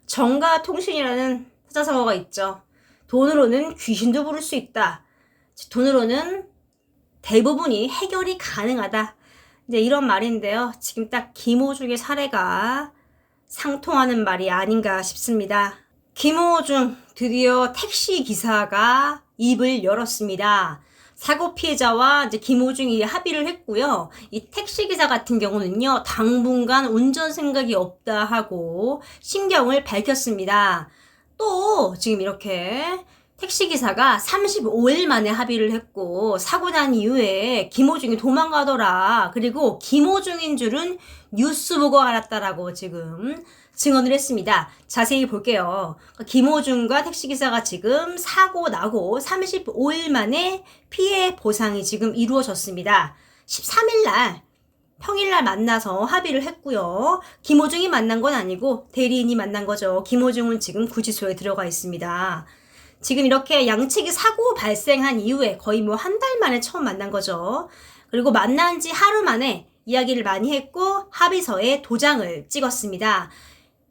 정가통신이라는 사자성어가 있죠. 돈으로는 귀신도 부를 수 있다. 돈으로는 대부분이 해결이 가능하다. 이제 이런 말인데요. 지금 딱 김호중의 사례가 상통하는 말이 아닌가 싶습니다. 김호중 드디어 택시 기사가 입을 열었습니다. 사고 피해자와 이제 김호중이 합의를 했고요. 이 택시 기사 같은 경우는요, 당분간 운전 생각이 없다 하고 심경을 밝혔습니다. 또 지금 이렇게 택시기사가 35일 만에 합의를 했고 사고 난 이후에 김호중이 도망가더라. 그리고 김호중인 줄은 뉴스 보고 알았다라고 지금 증언을 했습니다. 자세히 볼게요. 김호중과 택시기사가 지금 사고 나고 35일 만에 피해 보상이 지금 이루어졌습니다. 13일날 평일날 만나서 합의를 했고요. 김호중이 만난 건 아니고 대리인이 만난 거죠. 김호중은 지금 구치소에 들어가 있습니다. 지금 이렇게 양측이 사고 발생한 이후에 거의 뭐 한 달 만에 처음 만난 거죠. 그리고 만난 지 하루 만에 이야기를 많이 했고 합의서에 도장을 찍었습니다.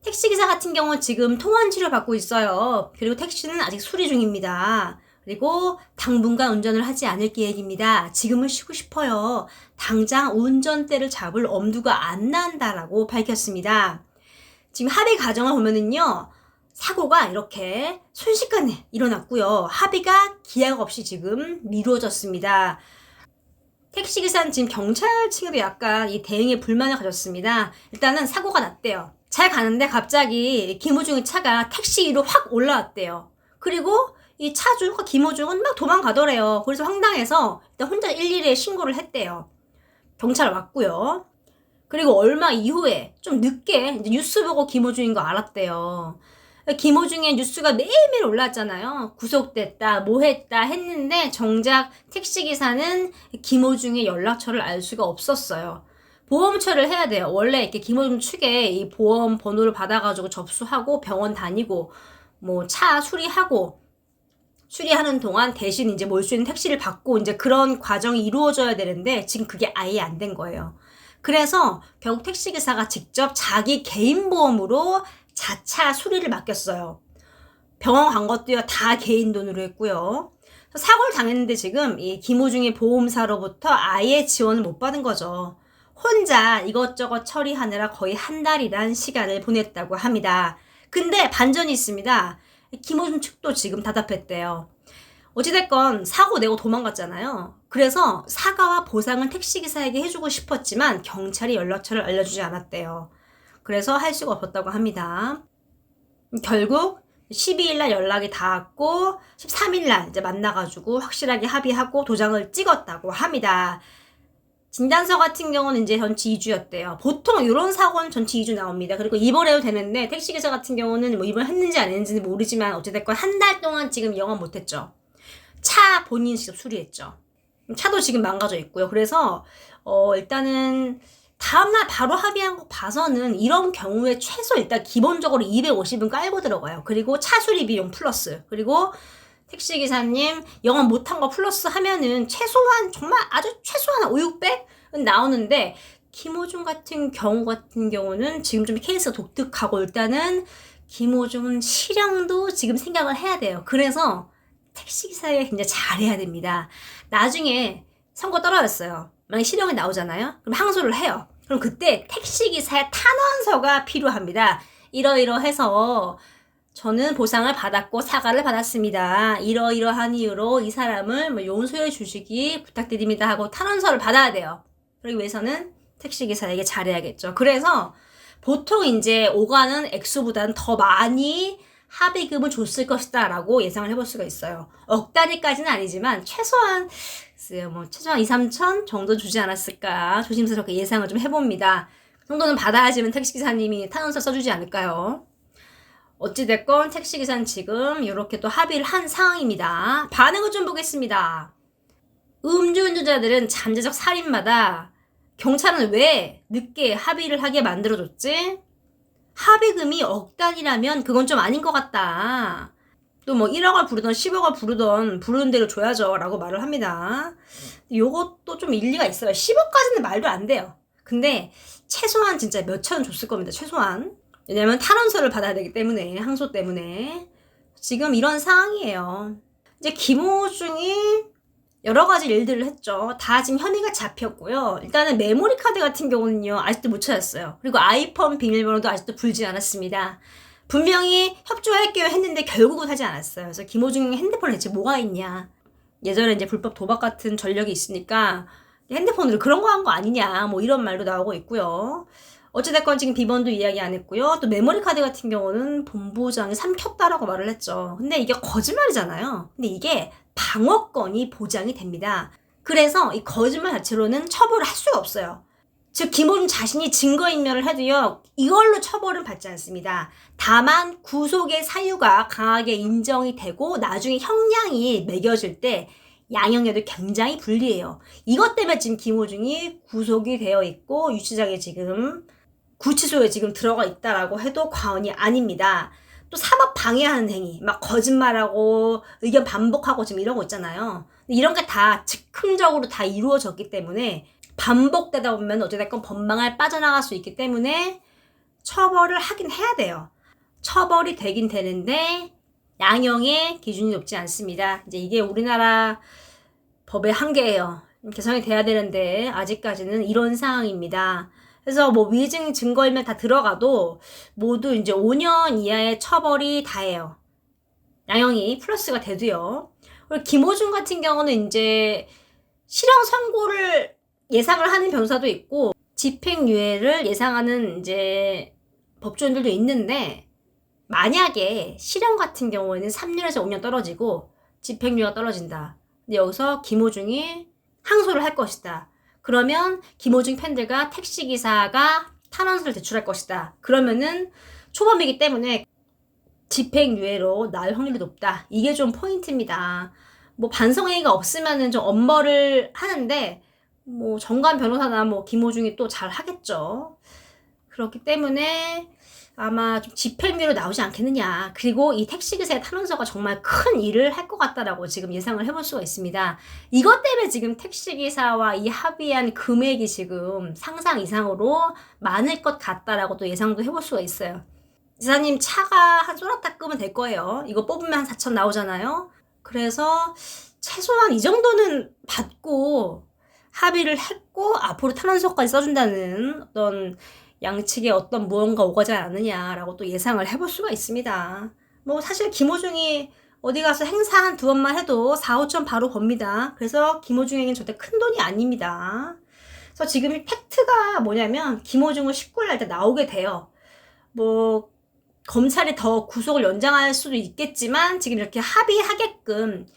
택시기사 같은 경우는 지금 통원 치료 받고 있어요. 그리고 택시는 아직 수리 중입니다. 그리고 당분간 운전을 하지 않을 계획입니다. 지금은 쉬고 싶어요. 당장 운전대를 잡을 엄두가 안 난다라고 밝혔습니다. 지금 합의 과정을 보면은요. 사고가 이렇게 순식간에 일어났고요. 합의가 기약 없이 지금 미뤄졌습니다. 택시기사는 지금 경찰 측에도 약간 이 대응에 불만을 가졌습니다. 일단은 사고가 났대요. 잘 가는데 갑자기 김호중의 차가 택시 위로 확 올라왔대요. 그리고 이 차주 김호중은 막 도망가더래요. 그래서 황당해서 일단 혼자 112에 신고를 했대요. 경찰 왔고요. 그리고 얼마 이후에 좀 늦게 이제 뉴스 보고 김호중인 거 알았대요. 김호중의 뉴스가 매일매일 올라왔잖아요. 구속됐다, 뭐 했다 했는데 정작 택시기사는 김호중의 연락처를 알 수가 없었어요. 보험처를 해야 돼요. 원래 이렇게 김호중 측에 이 보험 번호를 받아가지고 접수하고 병원 다니고 뭐 차 수리하는 동안 대신 이제 몰 수 있는 택시를 받고 이제 그런 과정이 이루어져야 되는데 지금 그게 아예 안 된 거예요. 그래서 결국 택시기사가 직접 자기 개인 보험으로 자차 수리를 맡겼어요. 병원 간 것도요, 다 개인 돈으로 했고요. 사고를 당했는데 지금 이 김호중의 보험사로부터 아예 지원을 못 받은 거죠. 혼자 이것저것 처리하느라 거의 한 달이란 시간을 보냈다고 합니다. 근데 반전이 있습니다. 김호중 측도 지금 답답했대요. 어찌됐건 사고 내고 도망갔잖아요. 그래서 사과와 보상을 택시기사에게 해주고 싶었지만 경찰이 연락처를 알려주지 않았대요. 그래서 할 수가 없었다고 합니다. 결국 12일날 연락이 닿았고 13일날 이제 만나가지고 확실하게 합의하고 도장을 찍었다고 합니다. 진단서 같은 경우는 이제 전치 2주였대요. 보통 이런 사고는 전치 2주 나옵니다. 그리고 입원해도 되는데 택시기사 같은 경우는 뭐 입원했는지 안 했는지는 모르지만 어찌됐건 한 달 동안 지금 영업 못했죠. 차 본인이 직접 수리했죠. 차도 지금 망가져 있고요. 그래서 일단은 다음날 바로 합의한 거 봐서는 이런 경우에 최소 일단 기본적으로 250은 깔고 들어가요. 그리고 차 수리 비용 플러스, 그리고 택시기사님 영업 못한 거 플러스 하면은 최소한 정말 아주 최소한 5, 600은 나오는데 김호중 같은 경우는 지금 좀 케이스가 독특하고 일단은 김호중은 실형도 지금 생각을 해야 돼요. 그래서 택시기사에 굉장히 잘해야 됩니다. 나중에 선고 떨어졌어요. 만약에 실형이 나오잖아요. 그럼 항소를 해요. 그럼 그때 택시기사의 탄원서가 필요합니다. 이러이러해서 저는 보상을 받았고 사과를 받았습니다. 이러이러한 이유로 이 사람을 뭐 용서해 주시기 부탁드립니다 하고 탄원서를 받아야 돼요. 그러기 위해서는 택시기사에게 잘해야겠죠. 그래서 보통 이제 오가는 액수보다는 더 많이 합의금을 줬을 것이다 라고 예상을 해볼 수가 있어요. 억 단위까지는 아니지만 최소한 2, 3천 정도 주지 않았을까 조심스럽게 예상을 좀 해봅니다. 그 정도는 받아야지만 택시기사님이 탄원서 써주지 않을까요? 어찌됐건 택시기사는 지금 이렇게 또 합의를 한 상황입니다. 반응을 좀 보겠습니다. 음주운전자들은 잠재적 살인마다. 경찰은 왜 늦게 합의를 하게 만들어줬지? 합의금이 억 단위라면 그건 좀 아닌 것 같다. 또 뭐 1억을 부르던 10억을 부르던 부르는 대로 줘야죠 라고 말을 합니다. 요것도 좀 일리가 있어요. 10억까지는 말도 안 돼요. 근데 최소한 진짜 몇천 원 줬을 겁니다. 최소한. 왜냐면 탄원서를 받아야 되기 때문에, 항소 때문에. 지금 이런 상황이에요. 이제 김호중이 여러 가지 일들을 했죠. 다 지금 혐의가 잡혔고요. 일단은 메모리 카드 같은 경우는요, 아직도 못 찾았어요. 그리고 아이폰 비밀번호도 아직도 불지 않았습니다. 분명히 협조할게요 했는데 결국은 하지 않았어요. 그래서 김호중 핸드폰에 대체 뭐가 있냐. 예전에 이제 불법 도박 같은 전력이 있으니까 핸드폰으로 그런 거 한 거 아니냐, 뭐 이런 말도 나오고 있고요. 어찌됐건 지금 비번도 이야기 안 했고요. 또 메모리 카드 같은 경우는 본부장이 삼켰다라고 말을 했죠. 근데 이게 거짓말이잖아요. 근데 이게 방어권이 보장이 됩니다. 그래서 이 거짓말 자체로는 처벌을 할 수가 없어요. 즉 김호중 자신이 증거인멸을 해도요, 이걸로 처벌은 받지 않습니다. 다만 구속의 사유가 강하게 인정이 되고 나중에 형량이 매겨질 때 양형에도 굉장히 불리해요. 이것 때문에 지금 김호중이 구속이 되어 있고 유치장에 지금 구치소에 지금 들어가 있다라고 해도 과언이 아닙니다. 또 사법 방해하는 행위, 막 거짓말하고 의견 반복하고 지금 이러고 있잖아요. 이런 게 다 즉흥적으로 다 이루어졌기 때문에 반복되다 보면 어찌됐건 법망을 빠져나갈 수 있기 때문에 처벌을 하긴 해야 돼요. 처벌이 되긴 되는데 양형의 기준이 높지 않습니다. 이제 이게 우리나라 법의 한계예요. 개선이 돼야 되는데 아직까지는 이런 상황입니다. 그래서 뭐 위증 증거인멸 다 들어가도 모두 이제 5년 이하의 처벌이 다예요. 양형이 플러스가 돼도요. 그리고 김호중 같은 경우는 이제 실형 선고를 예상을 하는 변호사도 있고 집행유예를 예상하는 이제 법조인들도 있는데, 만약에 실형 같은 경우에는 3년에서 5년 떨어지고 집행유예가 떨어진다. 근데 여기서 김호중이 항소를 할 것이다. 그러면 김호중 팬들과 택시기사가 탄원서를 제출할 것이다. 그러면은 초범이기 때문에 집행유예로 나올 확률이 높다. 이게 좀 포인트입니다. 뭐 반성회의가 없으면은 좀 엄벌을 하는데 뭐 정관 변호사나 뭐 김호중이 또 잘 하겠죠. 그렇기 때문에 아마 좀 집행유예로 나오지 않겠느냐. 그리고 이 택시기사의 탄원서가 정말 큰 일을 할 것 같다라고 지금 예상을 해볼 수가 있습니다. 이것 때문에 지금 택시기사와 이 합의한 금액이 지금 상상 이상으로 많을 것 같다라고 또 예상도 해볼 수가 있어요. 기사님 차가 한 쏘라딱 끄면 될 거예요. 이거 뽑으면 한 4천 나오잖아요. 그래서 최소한 이 정도는 받고 합의를 했고 앞으로 탄원서까지 써준다는 어떤 양측의 어떤 무언가 오가지 않느냐라고 또 예상을 해볼 수가 있습니다. 뭐 사실 김호중이 어디 가서 행사 한 2번만 해도 4, 5천 바로 법니다. 그래서 김호중에게는 절대 큰 돈이 아닙니다. 그래서 지금 이 팩트가 뭐냐면 김호중은 19일 날 때 나오게 돼요. 뭐 검찰이 더 구속을 연장할 수도 있겠지만 지금 이렇게 합의하게끔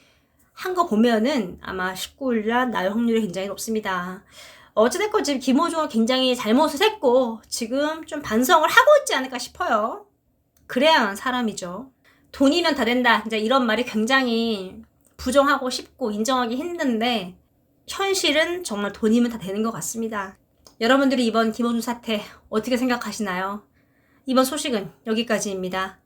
한 거 보면은 아마 19일 날 나올 확률이 굉장히 높습니다. 어찌됐건 지금 김호중은 굉장히 잘못을 했고 지금 좀 반성을 하고 있지 않을까 싶어요. 그래야만 사람이죠. 돈이면 다 된다. 이제 이런 말이 굉장히 부정하고 싶고 인정하기 힘든데 현실은 정말 돈이면 다 되는 것 같습니다. 여러분들이 이번 김호중 사태 어떻게 생각하시나요? 이번 소식은 여기까지입니다.